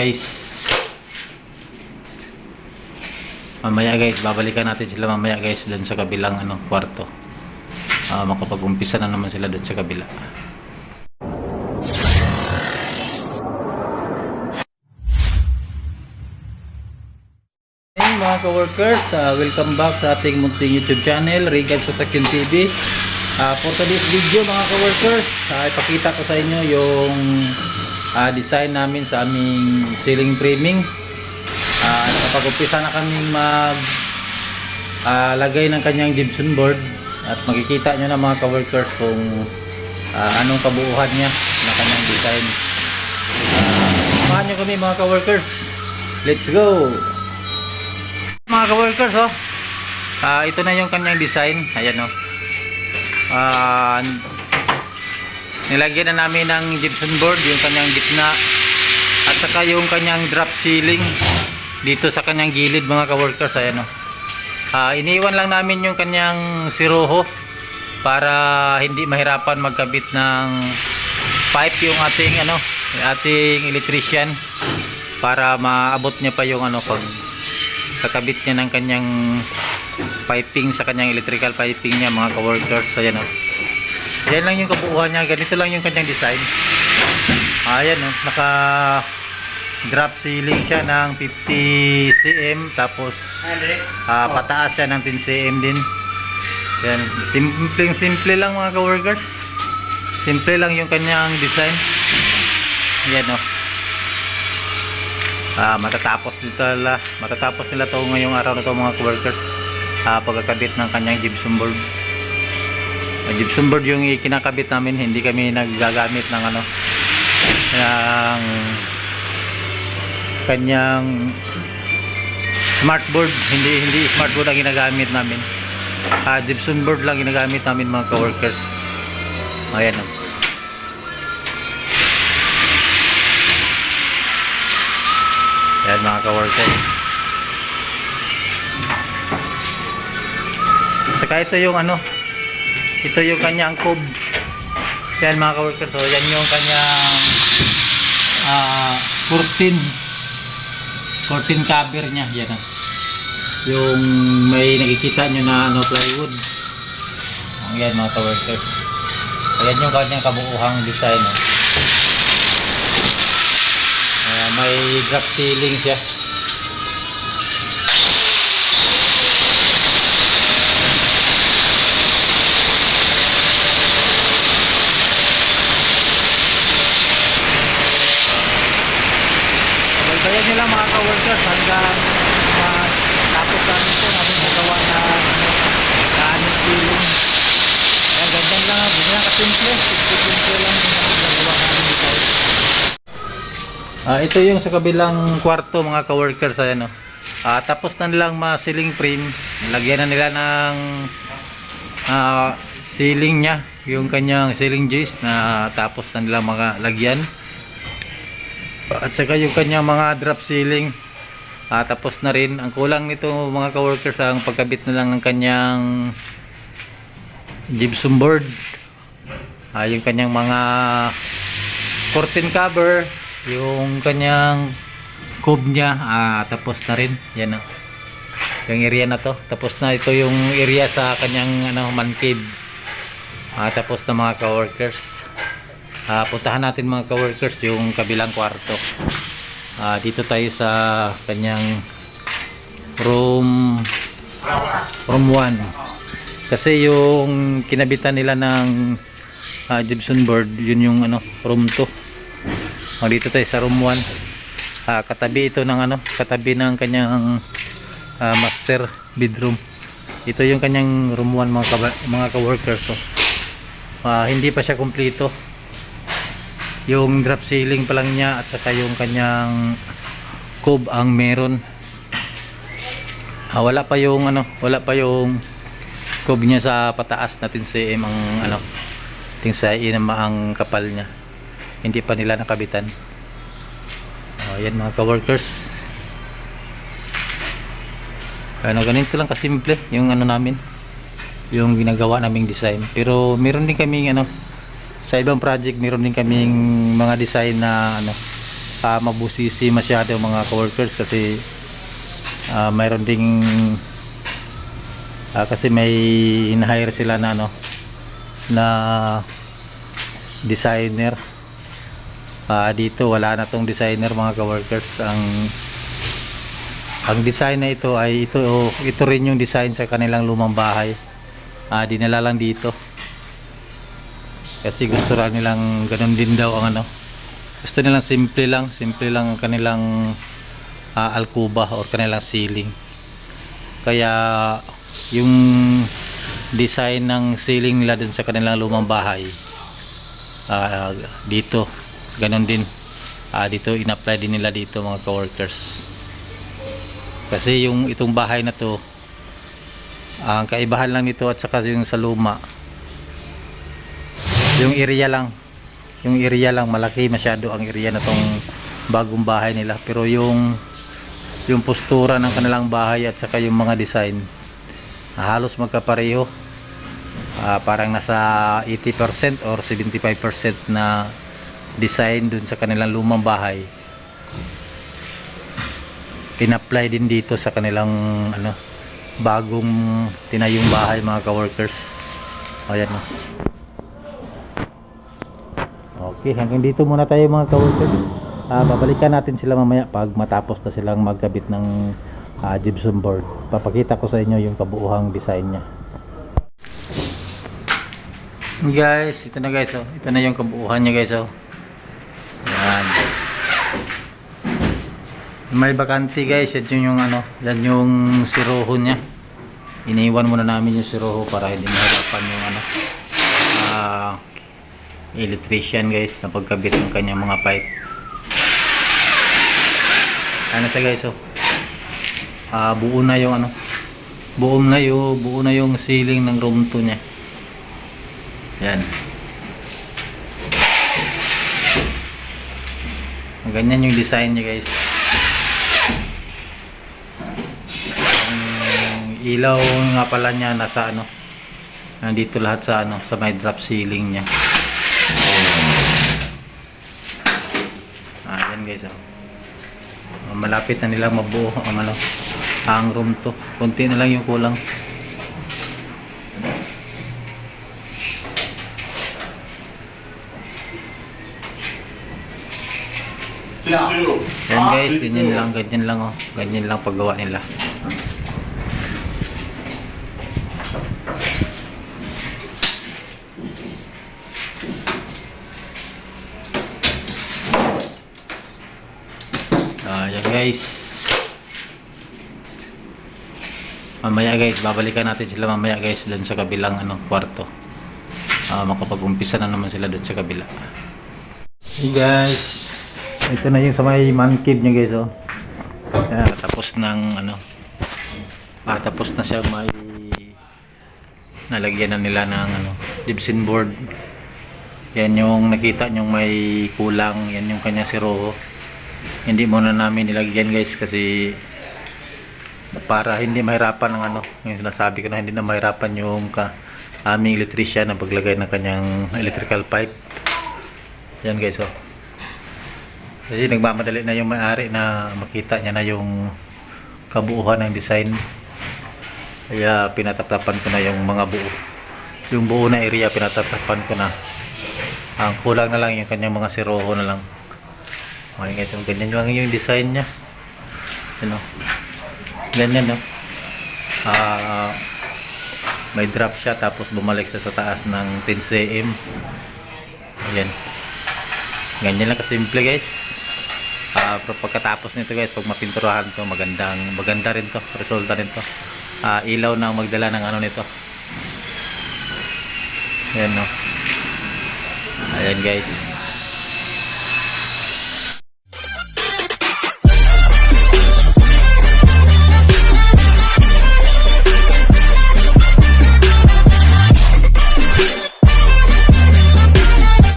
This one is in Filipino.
guys. Mamaya guys, babalikan natin sila mamaya guys doon sa kabilang kwarto. Makapag-umpisa na naman sila doon sa kabila. Hey mga ka-workers, welcome back sa ating munting YouTube channel, Regan Susakyan TV. For today's video mga ka-workers, ipakita ko sa inyo yung design namin sa aming ceiling framing. Nakapag-umpisa na kaming lagay ng kanyang gypsum board at makikita nyo na mga ka-workers kung anong kabuuhan niya na kanyang design. Samahan nyo kami mga ka-workers, let's go! Mga ka-workers, ito na yung kanyang design. Ayan nilagyan na namin ng gypsum board yung kanyang gitna at saka yung kanyang drop ceiling dito sa kanyang gilid mga ka-workers. Ayan iniwan lang namin yung kanyang siroho para hindi mahirapan magkabit ng pipe yung ating electrician, para maabot niya pa yung pag kakabit niya ng kanyang piping sa kanyang electrical piping niya mga ka-workers. Ayan yan lang yung kabuuan niya, ganito lang yung kanyang design. Ayan naka drop ceiling siya ng 50 cm, tapos pataas siya ng 10 cm din. Yan, simple lang mga ka-workers, simple lang yung kanyang design. Ayan matatapos nila to ngayong araw na to mga ka-workers, pagkakabit ng kanyang gypsum board. Gypsum board yung kinakabit namin, hindi kami nagagamit ng ng kanyang smart board, hindi smart board ang ginagamit namin. Gypsum board lang ginagamit namin mga ka-workers. Ayan yan mga ka-workers. Saka ito yung ito yung kanyang cob. Yan mga ka-workers, so yan yung kanyang curtain cover niya. Yan yung may nakikita nyo na plywood. Yan mga ka-workers, ayan yung kanyang kabuuhang design. May drop ceiling siya. Kaya nyo lang mga ka-workers hanggang tapos namin ito, namin magawa na aming ceiling. Kaya ganyan lang, ganyan kasimple, simple lang yung nagawa namin ito. Ito yung sa kabilang kwarto mga ka-workers. Ayan tapos na nilang ma-ceiling frame, lagyan na nila ng ceiling nya, yung kanyang ceiling joist na tapos na nilang mga lagyan. At saka yung kanyang mga drop ceiling tapos na rin. Ang kulang nito mga ka-workers ang pagkabit na lang ng kanyang gypsum board, yung kanyang mga curtain cover, yung kanyang cob niya tapos na rin. Yan yung area na to tapos na. Ito yung area sa kanyang man cave tapos na mga ka-workers. Puntahan natin mga ka-workers yung kabilang kwarto. Dito tayo sa kanyang room 1, kasi yung kinabitan nila ng gypsum board, yun yung room 2. Dito tayo sa room 1. Katabi ito ng katabi ng kanyang master bedroom. Ito yung kanyang room 1 mga ka-workers. Hindi pa siya kumpleto. Yung drop ceiling pa lang niya at saka yung kanyang cob ang meron. Wala pa yung cob niya sa pataas na 10 cm ang 10 cm ang kapal niya. Hindi pa nila nakabitan. Yan mga ka-workers. Ganito lang kasimple yung namin, yung ginagawa naming design. Pero meron din kaming sa ibang project, meron din kaming mga design na mabusisi masyado mga coworkers kasi mayroon ding kasi may in-hire sila na na designer. Dito wala na tong designer mga coworkers. Ang design na ito ay ito rin yung design sa kanilang lumang bahay. Dinala lang dito kasi gusto lang nilang ganun din daw ang gusto nilang simple lang ang kanilang alkuba or kanilang ceiling. Kaya yung design ng ceiling nila dun sa kanilang lumang bahay dito ganun din. Dito in-apply din nila dito mga coworkers. Kasi itong bahay na to, ang kaibahan lang nito at saka yung sa luma, yung area lang malaki masyado ang area na tong bagong bahay nila. Pero yung postura ng kanilang bahay at saka yung mga design halos magkapareho. Parang nasa 80% or 75% na design dun sa kanilang lumang bahay in-apply din dito sa kanilang bagong tinayong bahay mga ka-workers. Ayan o. Okay, hanggang dito muna tayo mga ka-workers. Babalikan natin sila mamaya pag matapos na silang magkabit ng gypsum board. Papakita ko sa inyo yung kabuuhang design nya. Guys, ito na guys oh. Ito na yung kabuuhan nya guys oh. Ayan. May bakante guys, yan yung yan yung siroho nya. Iniwan muna namin yung siroho para hindi mahirapan yung electrician guys na pagkabit ng kanyang mga pipe. Ano siya guys oh. Buo na yung buo na yung ceiling ng room 2 nya. Yan. Ganyan yung design niya guys. Ilaw nga pala niya nasa nandito lahat sa sa may drop ceiling niya. Yan guys malapit na nilang mabuo ang room to. Konti na lang yung kulang. Yan guys, ganyan lang ganyan lang paggawa nila. Yan guys, mamaya guys babalikan natin sila mamaya guys doon sa kabilang kwarto. Makapag-umpisa na naman sila doon sa kabila. Hey guys, ito na yung sa may man cave nya guys oh. Yan, tapos na siya, may nalagyan na nila ng gypsum board. Yan yung nakita nyo may kulang, yan yung kanya siroho. Hindi muna namin nilagyan guys kasi para hindi mahirapan ng yung sinasabi ko na hindi na mahirapan yung aming electrician na paglagay ng kanyang electrical pipe. Yan guys oh. Kasi nagmamadali na yung may-ari na makita niya na yung kabuuhan ng design. Kaya pinatatapan ko na yung mga buo. Yung buo na area pinatatapan ko na. Ang kulang na lang yung kanyang mga siroho na lang. Okay guys, ganyan lang yung design niya. Ganyan no. May drop siya tapos bumalik siya sa taas ng 10 cm. Ayan. Ganyan lang kasimple guys. Pero pagkatapos nito guys, pag mapinturahan to, maganda rin to, resulta rin to. Ilaw na magdala ng nito. Ayan no. Ayan guys.